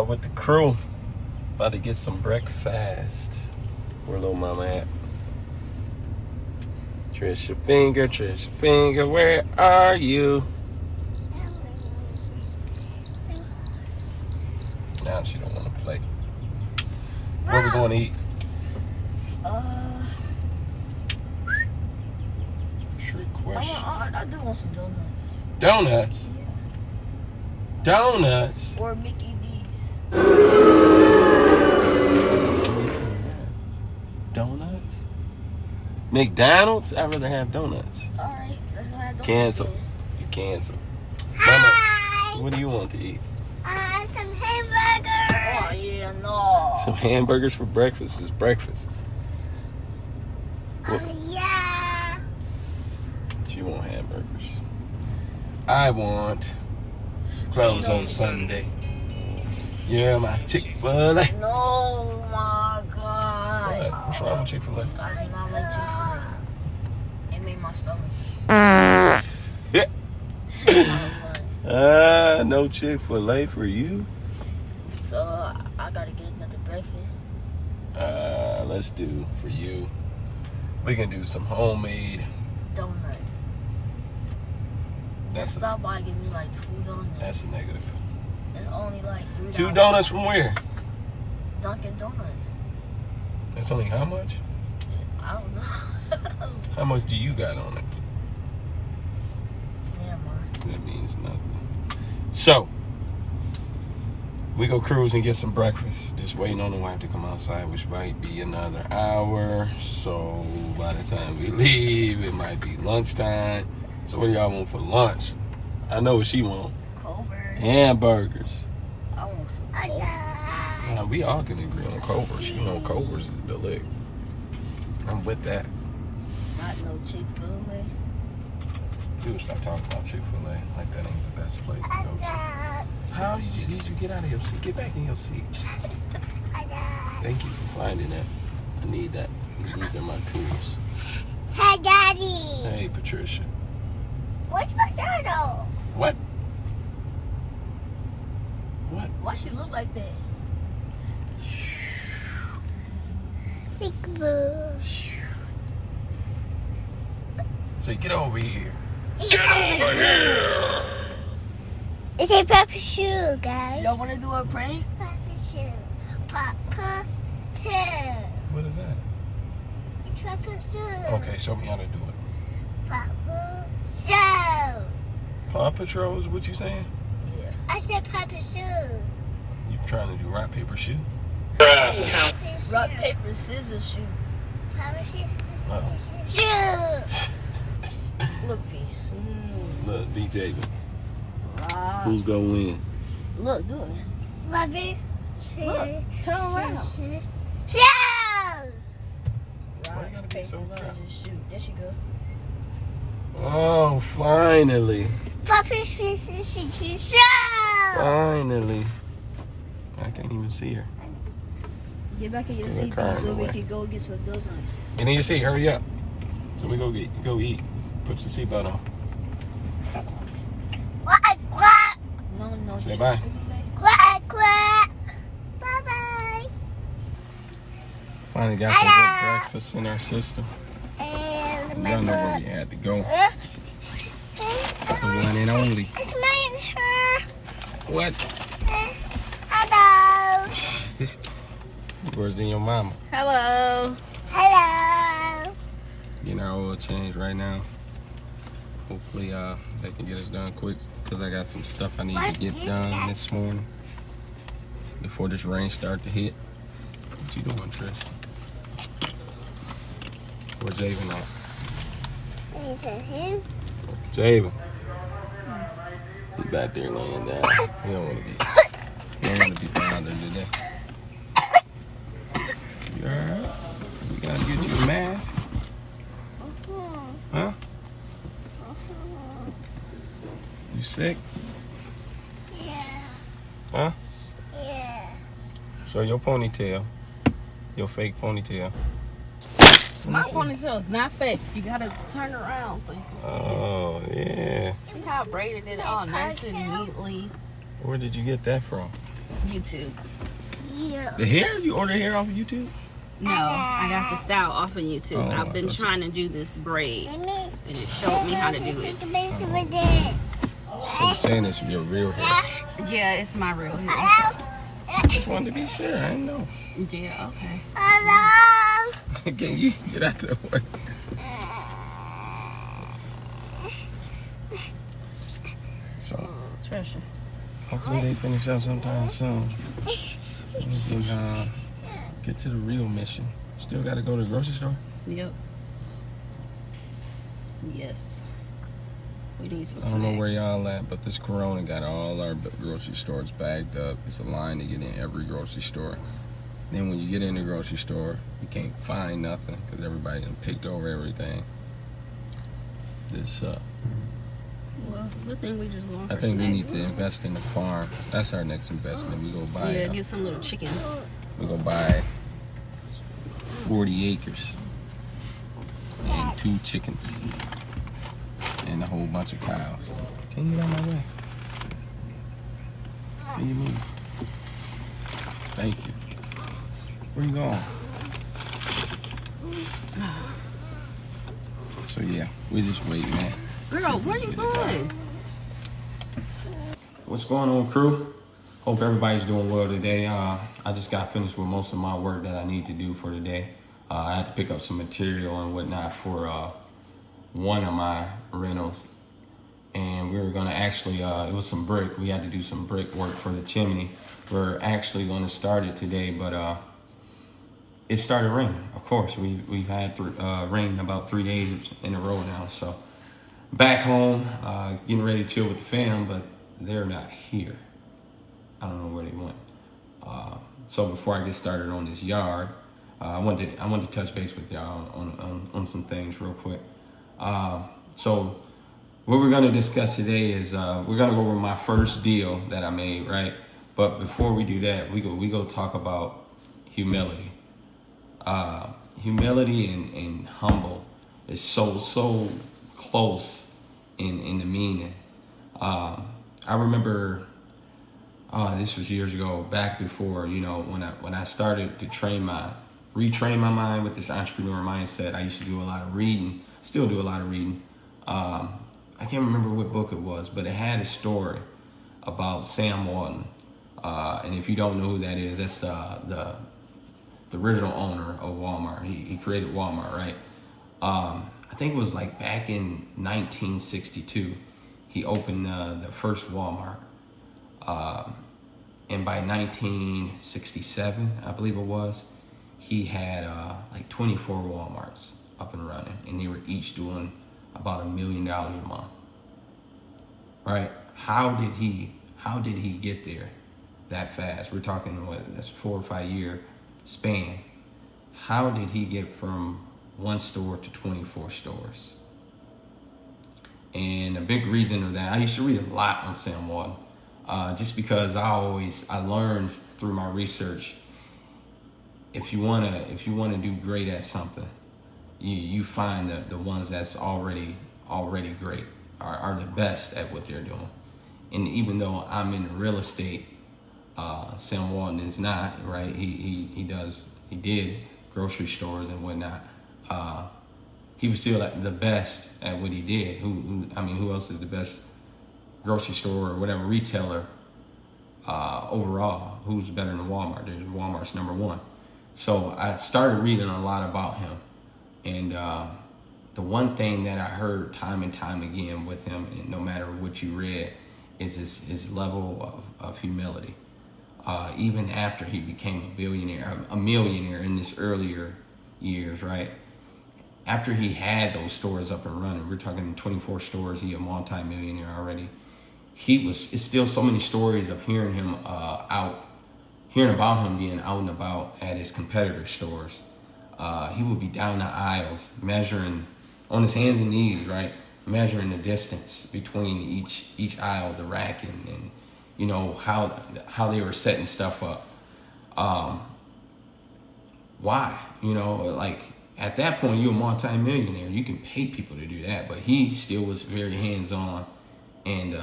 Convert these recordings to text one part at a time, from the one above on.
with the crew. About to get some breakfast. Where little mama at? Trisha Finger, where are you? Now she don't want to play. Where we going to eat? Trick question. I do want some donuts. Donuts? Yeah. Donuts? Or Mickey D's. Donuts? McDonald's? I'd rather have donuts. Alright, let's go have donuts. Cancel. Then. You cancel. Hi. Mama, what do you want to eat? Some hamburgers. Oh, yeah, no. Some hamburgers for breakfast is breakfast. Yeah. She want hamburgers. I want clothes on Sunday. Yeah, my Chick-fil-A. No, my God. What? What's wrong with Chick-fil-A? I do not like Chick-fil-A. It made my stomach. No Chick-fil-A for you? So, I gotta get another breakfast. Let's do for you. We can do some homemade. Donuts. Just stop by and give me like 2 donuts. That's a negative. It's only like $3. 2 donuts from where? Dunkin' Donuts. That's only how much? I don't know. How much do you got on it? Never mind. That means nothing. So, we go cruise and get some breakfast. Just waiting on the wife to come outside, which might be another hour. So, by the time we leave, it might be lunchtime. So, what do y'all want for lunch? I know what she want. Culver's. Hamburgers. I want some Culver's. Now, we all can agree on Culver's. You know Culver's is the lick. I'm with that. Not no Chick-fil-A. Dude, stop talking about Chick-fil-A like that ain't the best place to go to. How did you get out of your seat? Get back in your seat. Thank you for finding that. I need that. These are my tools. Hey, Daddy. Hey, Patricia. What's my turtle? What? What? Why she look like that? Big boo. So get over here. Get over here! It's a Papa Shoe, guys. Y'all want to do a prank? Papa Shoe. Papa Shoe. What is that? It's Papa Shoe. Okay, show me how to do it. Papa Shoe. Paw Patrol is what you saying? Yeah. I said Papa Shoe. You trying to do rock, paper, shoot? Rock, paper, scissors, shoot. Papa Shoe. Uh-oh. Shoe. Look, B. Look, BJ, Rock. who's gonna win? Look, do it. Papa Shoe. Look, turn around. Shoe. Why you gotta be so loud? scissors, shoot. There she go. Oh, finally. Papa Shoe. Finally. I can't even see her. Get back in your Give me a seat, car B, so in the we way. can go get some donuts. Get in your seat, hurry up. So we go eat. Put your seatbelt on. Quack, quack. No. Say bye. Quack, quack. Bye-bye. Finally got some good breakfast in our system. And Y'all know where we had to go. The one and only. It's my What? Hello. Worse than your mama. Hello. Hello. Getting our oil change right now. Hopefully they can get us done quick because I got some stuff I need to get done this morning before this rain start to hit. What you doing, Trish? Where's Javen at? Is it him? Javen. He's back there laying down. He don't want to be bothered today. You alright? We gotta get you a mask. Huh? You sick? Yeah. Huh? Yeah. Show your ponytail. Your fake ponytail. My ponytail is not fake. You gotta turn around so you can see Oh, yeah. it. See how I braided it all nice and neatly. Where did you get that from? YouTube. You. The hair? You order hair off of YouTube? No, I got the style off of YouTube. Oh, I've been that's- trying to do this braid, Let me. and it showed me how to do it. Take a picture with it. So you're saying this is your real hair? Yeah, it's my real hair. Hello. Just wanted to be sure. I didn't know. Yeah, okay. Hello. Can you get out the way? So Treasure. hopefully they finish up sometime soon. We can get to the real mission. Still got to go to the grocery store? Yep. Yes. We need some I don't know where snacks. y'all at, but this corona got all our grocery stores bagged up. It's a line to get in every grocery store. Then when you get in the grocery store, you can't find nothing because everybody done picked over everything. This Well, good thing we just going for I think we need snacks. to invest in the farm. That's our next investment. We go buy Yeah, get some little chickens. we go buy 40 acres and 2 chickens and a whole bunch of cows. Can you get out of my way? Where you move? Thank you. Where you going? So yeah, we just wait, man. Girl, where you going? What's going on, crew? Hope everybody's doing well today. I just got finished with most of my work that I need to do for today. I had to pick up some material and whatnot for one of my rentals. And we were gonna actually, it was some brick. We had to do some brick work for the chimney. We're actually gonna start it today, but it started raining. Of course, we've had rain about 3 days in a row now. So back home, getting ready to chill with the fam, but they're not here. I don't know where they went. So before I get started on this yard, I want to touch base with y'all on some things real quick. So what we're gonna discuss today is we're gonna go over my first deal that I made, right? But before we do that, we go talk about humility. Humility and humble is so close in the meaning. I remember this was years ago, back before, when I started to retrain my mind with this entrepreneur mindset. I used to do a lot of reading, still do a lot of reading. I can't remember what book it was, but it had a story about Sam Walton. And if you don't know who that is, that's the original owner of Walmart. He created Walmart, right? I think it was like back in 1962, he opened the first Walmart. And by 1967, I believe it was, he had like 24 Walmarts up and running, and they were each doing about $1 million a month. Right? How did he get there that fast? We're talking that's a 4 or 5 year span. How did he get from one store to 24 stores? And a big reason of that, I used to read a lot on Sam Walton, just because I learned through my research, if you wanna do great at something, you find the ones that's already great are the best at what they're doing. And even though I'm in real estate, Sam Walton is not, right? He did grocery stores and whatnot. He was still like the best at what he did. Who else is the best grocery store or whatever retailer overall? Who's better than Walmart? Walmart's number one. So I started reading a lot about him, and the one thing that I heard time and time again with him, and no matter what you read, is his level of humility. Even after he became a millionaire in his earlier years, right? After he had those stores up and running, we're talking 24 stores, he a multi-millionaire already. It's still so many stories of hearing about him being out and about at his competitor stores. He would be down the aisles, measuring on his hands and knees, right? Measuring the distance between each aisle, the rack, and how they were setting stuff up. Why? Like at that point, you're a multi-millionaire. You can pay people to do that, but he still was very hands-on and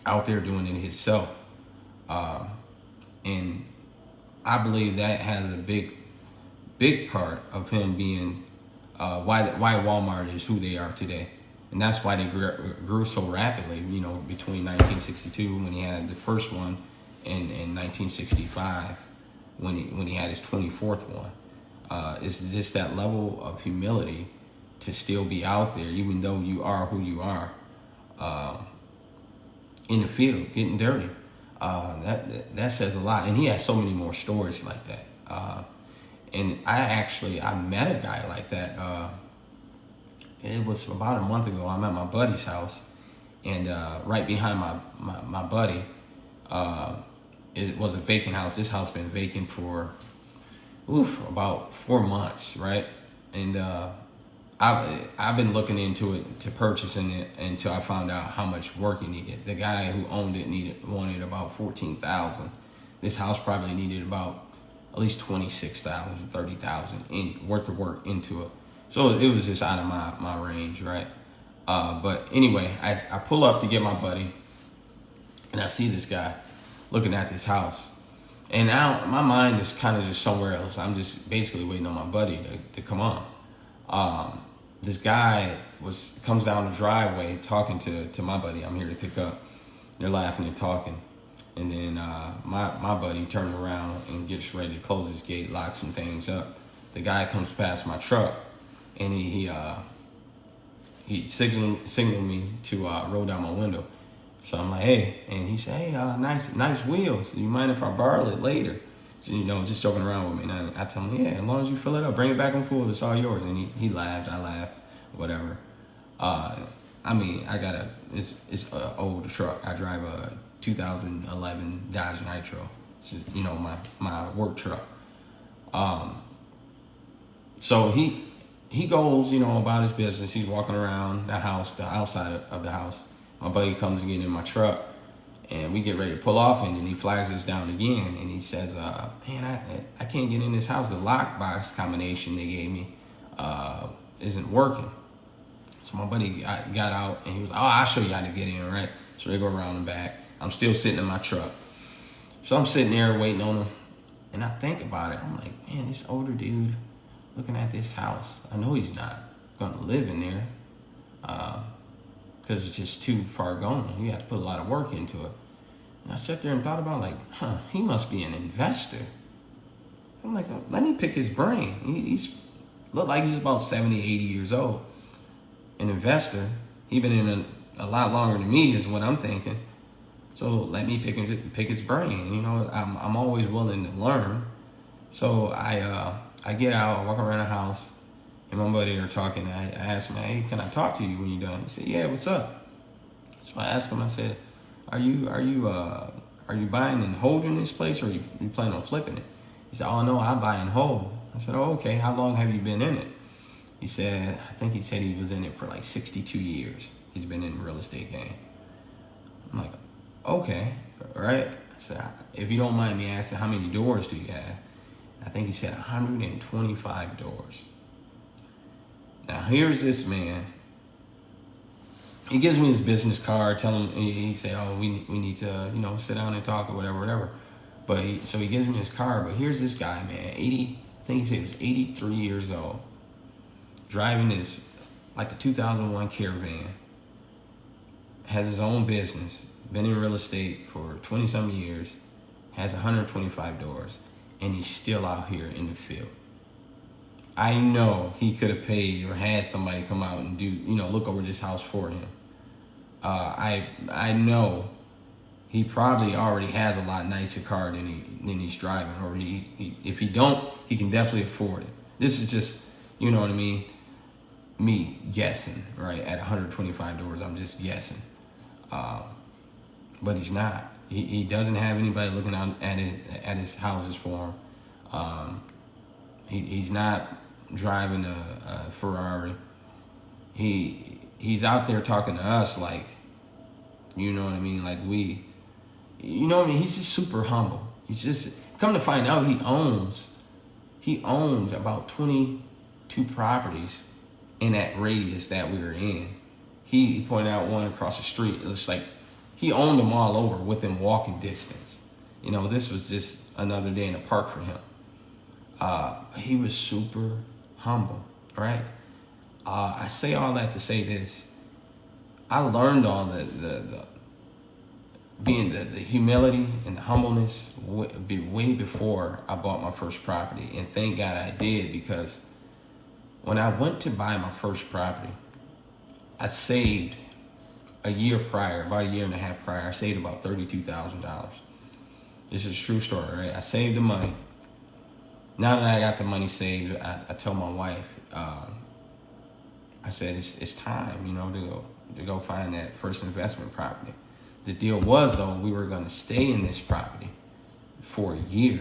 out there doing it himself. And I believe that has a big part of him being why Walmart is who they are today. And that's why they grew so rapidly, you know, between 1962 when he had the first one and 1965 when he had his 24th one. It's just that level of humility to still be out there, even though you are who you are, in the field, getting dirty. That says a lot. And he has so many more stories like that. And I met a guy like that. It was about a month ago. I'm at my buddy's house, and right behind my buddy, it was a vacant house. This house been vacant for about 4 months, right? And I've been looking into it to purchasing it until I found out how much work it needed. The guy who owned it wanted about $14,000. This house probably needed about at least $26,000, $30,000 worth of work into it. So it was just out of my range, right? But anyway, I pull up to get my buddy, and I see this guy looking at this house. And now my mind is kind of just somewhere else. I'm just basically waiting on my buddy to come on. This guy comes down the driveway talking to my buddy I'm here to pick up. They're laughing and talking. And then my buddy turns around and gets ready to close his gate, lock some things up. The guy comes past my truck, and he signaled me to roll down my window. So I'm like, hey, and he said, hey, nice wheels. You mind if I borrow it later? So, you know, just joking around with me. And I tell him, yeah, as long as you fill it up, bring it back on full, it's all yours. And he laughed, I laughed, whatever. I mean, it's an old truck. I drive a 2011 Dodge Nitro. It's, you know, my work truck. So he goes, you know, about his business. He's walking around the house, the outside of the house. My buddy comes and gets in my truck, and we get ready to pull off, and then he flags us down again, and he says, man, I can't get in this house. The lockbox combination they gave me isn't working. So my buddy got out, and he was like, oh, I'll show you how to get in, right? So they go around the back. I'm still sitting in my truck. So I'm sitting there waiting on him, and I think about it. I'm like, man, this older dude looking at this house, I know he's not going to live in there. Because it's just too far gone. You have to put a lot of work into it. And I sat there and thought about, like, he must be an investor. I'm like, let me pick his brain. He's looked like he's about 70, 80 years old. An investor. He's been in a lot longer than me is what I'm thinking. So let me pick his brain. You know, I'm always willing to learn. So I get out, I walk around the house, and my buddy are talking. I asked him, hey, can I talk to you when you're done? He said, yeah, what's up? So I asked him, I said, are you buying and holding this place, or you plan on flipping it? He said, oh, no, I buy and hold. I said, oh, okay, how long have you been in it? He said, I think he said he was in it for like 62 years. He's been in the real estate game. I'm like, okay, all right. I said, if you don't mind me asking, how many doors do you have? I think he said 125 doors. Now, here's this man. He gives me his business card, tell him, he said, oh, we need to, you know, sit down and talk or whatever. But so he gives me his card, but here's this guy, man, I think he said he was 83 years old, driving this, like a 2001 Caravan, has his own business, been in real estate for 20-some years, has 125 doors, and he's still out here in the field. I know he could have paid or had somebody come out and do, you know, look over this house for him. I know he probably already has a lot nicer car than he's driving, or if he don't, he can definitely afford it. This is just, you know what I mean, me guessing, right? At 125 doors, I'm just guessing. But he's not. He doesn't have anybody looking out at his houses for him. He's not driving a Ferrari. He's out there talking to us like, you know what I mean, like you know what I mean. He's just super humble. He's just, come to find out, he owns about 22 properties in that radius that we were in. He pointed out one across the street. It looks like he owned them all over within walking distance. You know, this was just another day in the park for him. He was super humble, right? I say all that to say this. I learned all the humility and the humbleness way before I bought my first property. And thank God I did, because when I went to buy my first property, I saved a year prior, about a year and a half prior, I saved about $32,000. This is a true story, right? I saved the money. Now that I got the money saved, I told my wife, I said, it's time, you know, to go find that first investment property. The deal was, though, we were going to stay in this property for a year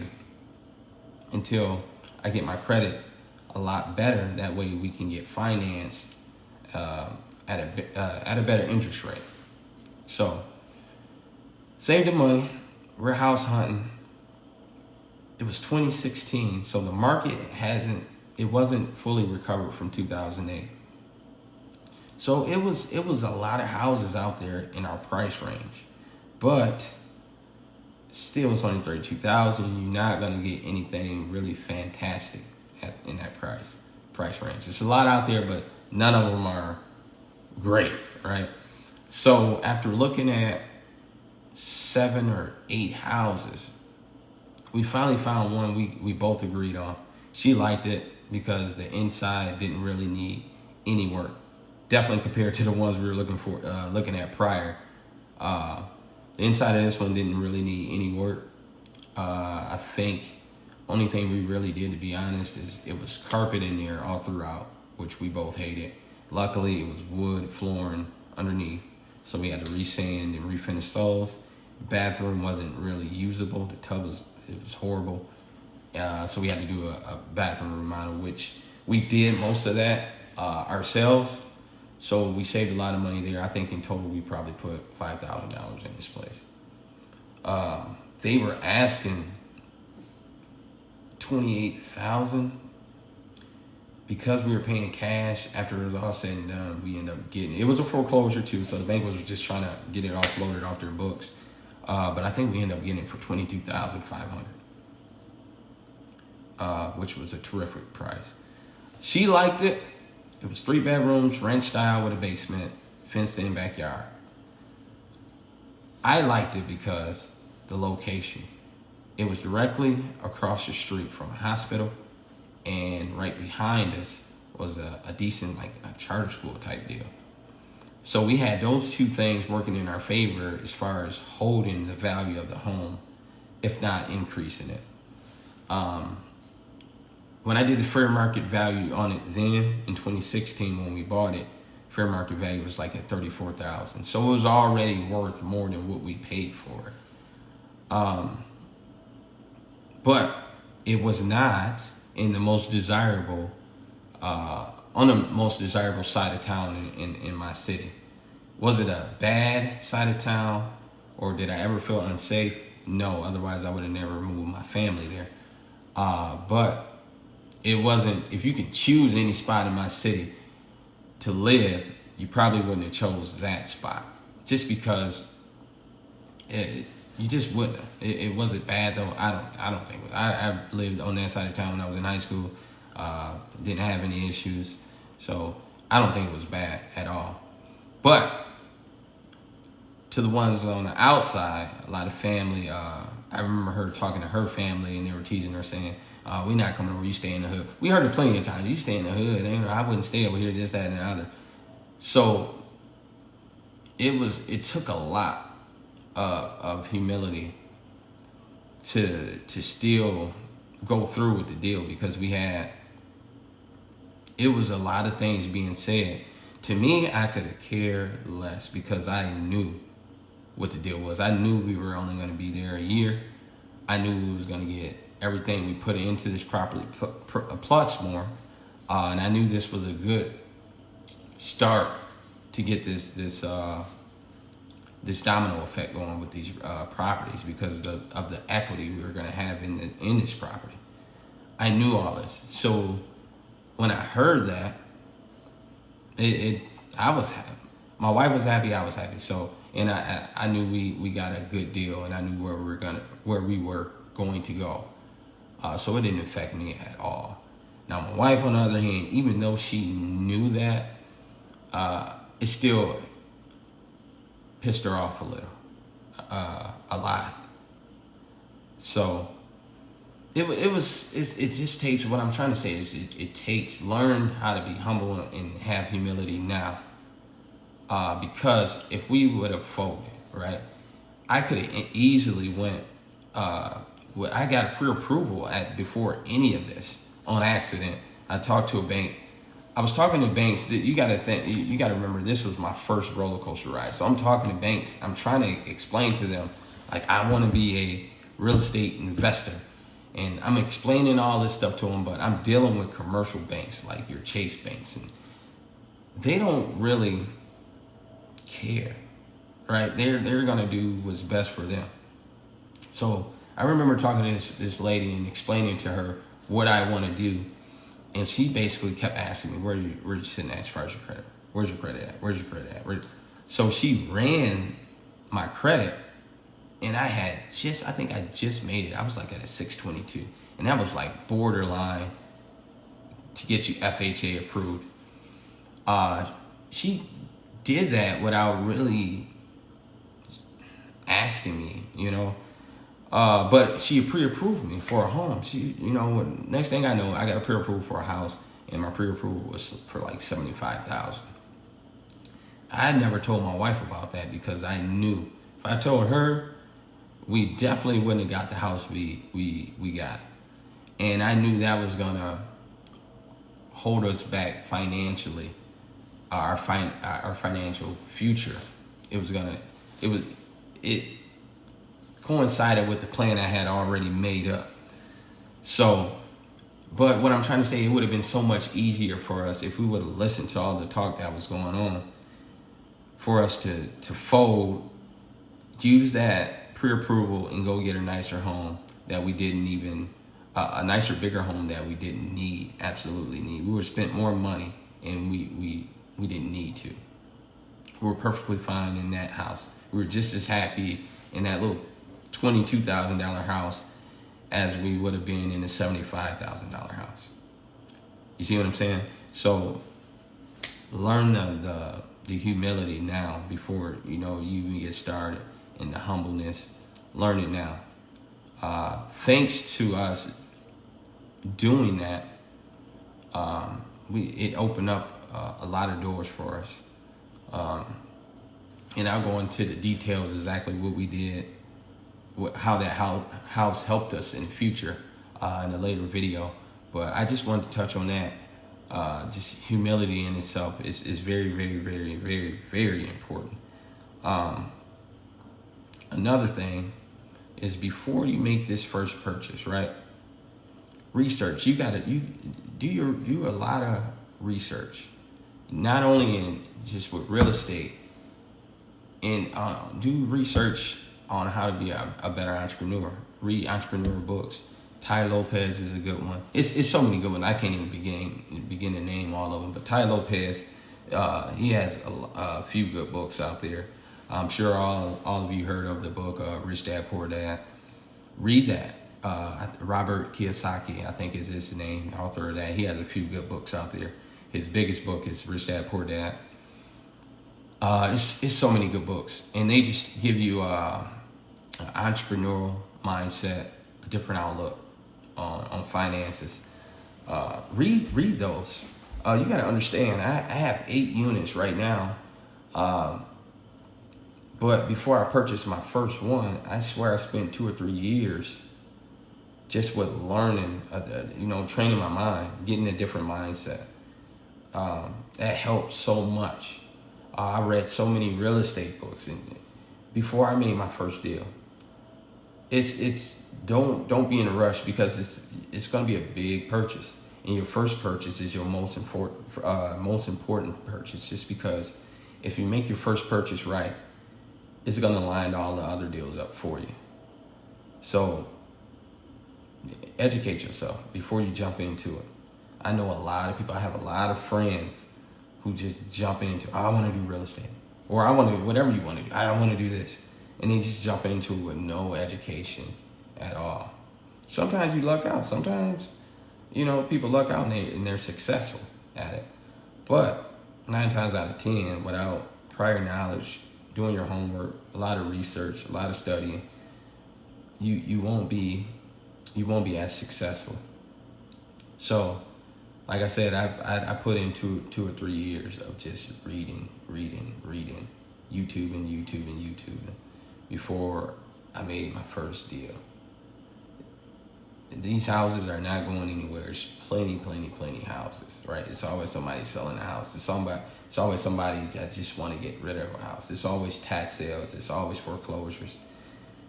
until I get my credit a lot better. That way we can get financed at a better interest rate. So, save the money. We're house hunting. It was 2016, so the market wasn't fully recovered from 2008. So it was a lot of houses out there in our price range, but still it's only $32,000. You're not gonna get anything really fantastic in that price range. It's a lot out there, but none of them are great, right? So after looking at 7 or 8 houses, we finally found one we both agreed on. She liked it because the inside didn't really need any work. Definitely compared to the ones we were looking at prior. The inside of this one didn't really need any work. I think only thing we really did, to be honest, is it was carpet in there all throughout, which we both hated. Luckily, it was wood flooring underneath, so we had to resand and refinish those. Bathroom wasn't really usable. The tub was horrible. So we had to do a bathroom remodel, which we did most of that ourselves. So we saved a lot of money there. I think in total we probably put $5,000 in this place. They were asking $28,000. Because we were paying cash, after it was all said and done, we ended up getting it. It was a foreclosure too, so the bank was just trying to get it offloaded off their books. But I think we ended up getting it for $22,500, which was a terrific price. She liked it. It was 3 bedrooms, ranch style with a basement, fenced in backyard. I liked it because the location. It was directly across the street from a hospital, and right behind us was a decent, like a charter school type deal. So we had those two things working in our favor as far as holding the value of the home, if not increasing it. When I did the fair market value on it then, in 2016 when we bought it, fair market value was like at $34,000. So it was already worth more than what we paid for it. But it was not in the most desirable, on the most desirable side of town in my city. Was it a bad side of town, or did I ever feel unsafe? No, otherwise I would have never moved my family there. But it wasn't, if you can choose any spot in my city to live, you probably wouldn't have chose that spot. Just because you just wouldn't. It wasn't bad though. I don't think. I lived on that side of town when I was in high school. Didn't have any issues, so I don't think it was bad at all. But to the ones on the outside, a lot of family. I remember her talking to her family, and they were teasing her, saying, "We not coming over. You stay in the hood." We heard it plenty of times. You stay in the hood. And I wouldn't stay over here. This, that, and the other. So it took a lot of humility to still go through with the deal, because it was a lot of things being said. To me, I could have cared less, because I knew what the deal was. I knew we were only going to be there a year. I knew we was going to get everything we put into this property plus more, and I knew this was a good start to get this domino effect going with these properties, because of the equity we were going to have in this property. I knew all this. So when I heard that, I was happy. My wife was happy. I was happy. So and I knew we got a good deal, and I knew where we were going to go. So it didn't affect me at all. Now my wife, on the other hand, even though she knew that, it still pissed her off a little, a lot. So it just takes, what I'm trying to say is it takes, learn how to be humble and have humility now. Because if we would have folded, right, I could have easily went, I got pre-approval before any of this on accident. I talked to a bank. I was talking to banks. You got to remember, this was my first roller coaster ride. So I'm talking to banks. I'm trying to explain to them, like, I want to be a real estate investor. And I'm explaining all this stuff to them, but I'm dealing with commercial banks like your Chase banks. And they don't really care, right? They're going to do what's best for them. So I remember talking to this lady and explaining to her what I want to do. And she basically kept asking me, where you sitting at as far as your credit? Where's your credit at? Where's your credit at? So she ran my credit, and I think I just made it. I was like at a 622. And that was like borderline to get you FHA approved. She did that without really asking me, but she pre-approved me for a home. Next thing I know, I got a pre-approval for a house, and my pre-approval was for like $75,000. I never told my wife about that because I knew if I told her, we definitely wouldn't have got the house we got. And I knew that was gonna hold us back financially, our financial future. It coincided with the plan I had already made up. So, but what I'm trying to say, it would have been so much easier for us if we would have listened to all the talk that was going on, for us to fold, use that pre-approval and go get a nicer home that we didn't even, a nicer, bigger home that we didn't need, absolutely need. We would have spent more money, and we didn't need to. We were perfectly fine in that house. We were just as happy in that little $22,000 house as we would have been in a $75,000 house. You see what I'm saying? So learn the humility now before you even get started, and the humbleness. Learn it now. Thanks to us doing that, it opened up a lot of doors for us. And I'll go into the details exactly what we did, how that house helped us in the future in a later video. But I just wanted to touch on that. Just humility in itself is very, very, very, very, very important. Another thing is, before you make this first purchase, right? Research. You do a lot of research, not only in just with real estate, and do research on how to be a better entrepreneur. Read entrepreneur books. Ty Lopez is a good one. It's so many good ones. I can't even begin to name all of them. But Ty Lopez, he has a few good books out there. I'm sure all of you heard of the book Rich Dad Poor Dad. Read that. Robert Kiyosaki, I think is his name, the author of that. He has a few good books out there. His biggest book is Rich Dad Poor Dad. It's so many good books, and they just give you an entrepreneurial mindset, a different outlook on finances. Read those. You got to understand, I have 8 units right now. But before I purchased my first one, I swear I spent 2 or 3 years just with learning, training my mind, getting a different mindset. That helped so much. I read so many real estate books before I made my first deal. Don't be in a rush, because it's going to be a big purchase, and your first purchase is your most important purchase. Just because if you make your first purchase right, it's going to line all the other deals up for you. So educate yourself before you jump into it. I know a lot of people. I have a lot of friends who just jump into, I want to do real estate. or I want to, whatever you want to do. I want to do this. And then just jump into it with no education at all. Sometimes you luck out. Sometimes, people luck out and they're successful at it. But 9 times out of 10, without prior knowledge, doing your homework, a lot of research, a lot of studying, you won't be as successful. So, like I said, I put in 2 or 3 years of just reading, YouTubing before I made my first deal. These houses are not going anywhere. There's plenty houses, right? It's always somebody selling a house. It's always somebody that just want to get rid of a house. It's always tax sales. It's always foreclosures.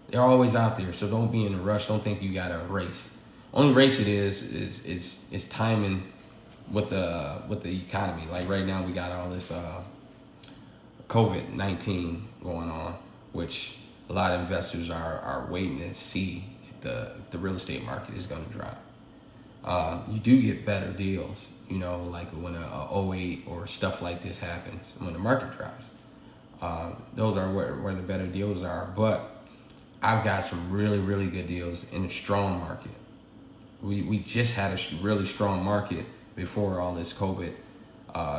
They're always out there. So don't be in a rush. Don't think you got to race. Only race it is timing with the economy. Like right now, we got all this COVID-19 going on, which a lot of investors are waiting to see if the real estate market is going to drop. You do get better deals, like when a 08 or stuff like this happens, when the market drops. Those are where the better deals are. But I've got some really, really good deals in a strong market. We just had a really strong market before all this COVID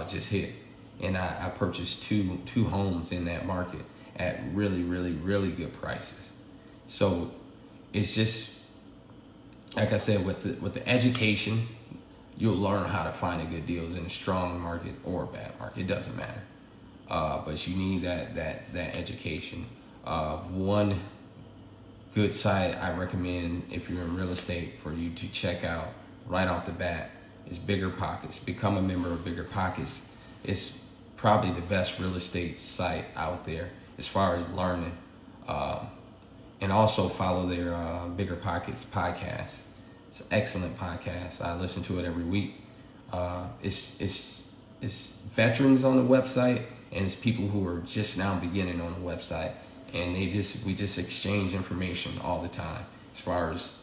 just hit. And I purchased two homes in that market at really, really, really good prices. So it's just, like I said, with the education, you'll learn how to find a good deals in a strong market or a bad market. It doesn't matter. But you need that education. One good site I recommend if you're in real estate for you to check out right off the bat is Bigger Pockets. Become a member of Bigger Pockets. It's probably the best real estate site out there as far as learning. And also follow their Bigger Pockets podcast. It's an excellent podcast. I listen to it every week. It's veterans on the website, and it's people who are just now beginning on the website. And we just exchange information all the time as far as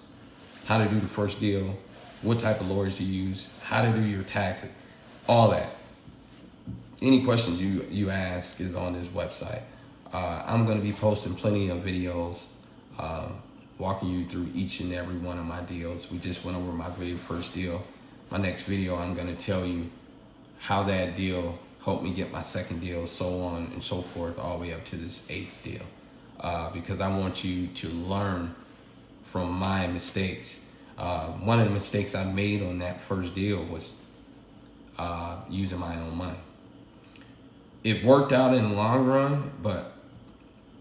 how to do the first deal, what type of lawyers to use, how to do your taxes, all that. Any questions you ask is on this website. I'm going to be posting plenty of videos walking you through each and every one of my deals. We just went over my very first deal. My next video, I'm going to tell you how that deal helped me get my second deal, so on and so forth, all the way up to this 8th deal. Because I want you to learn from my mistakes. One of the mistakes I made on that first deal was using my own money. It worked out in the long run, but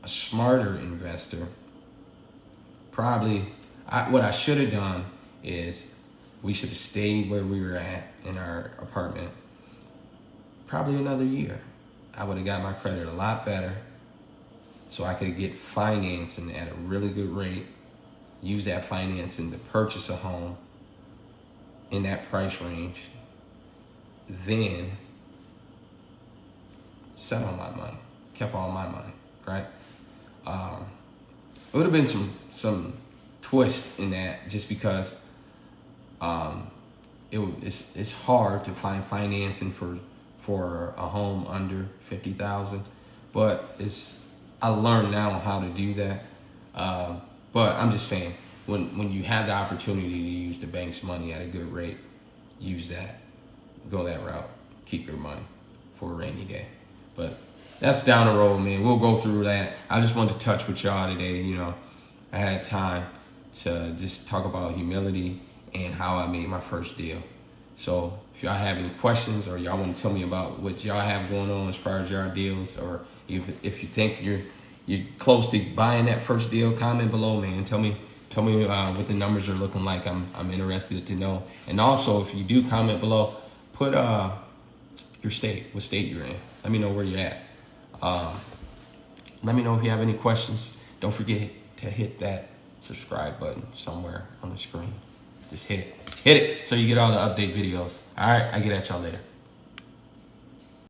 a smarter investor what I should have done is we should have stayed where we were at in our apartment probably another year. I would have got my credit a lot better so I could get financing at a really good rate, use that financing to purchase a home in that price range, then sat on my money, kept all my money, right? It would have been some twist in that, just because it's hard to find financing for a home under $50,000, but I learned now how to do that. But I'm just saying, when you have the opportunity to use the bank's money at a good rate, use that, go that route, keep your money for a rainy day. But that's down the road, man. We'll go through that. I just wanted to touch with y'all today. I had time to just talk about humility and how I made my first deal. So if y'all have any questions, or y'all want to tell me about what y'all have going on as far as y'all deals, or if you think you're close to buying that first deal, comment below, man. Tell me what the numbers are looking like. I'm interested to know. And also, if you do comment below, put your state, what state you're in. Let me know where you're at. Let me know if you have any questions. Don't forget to hit that subscribe button somewhere on the screen. Just hit it so you get all the update videos. All right, I get at y'all later.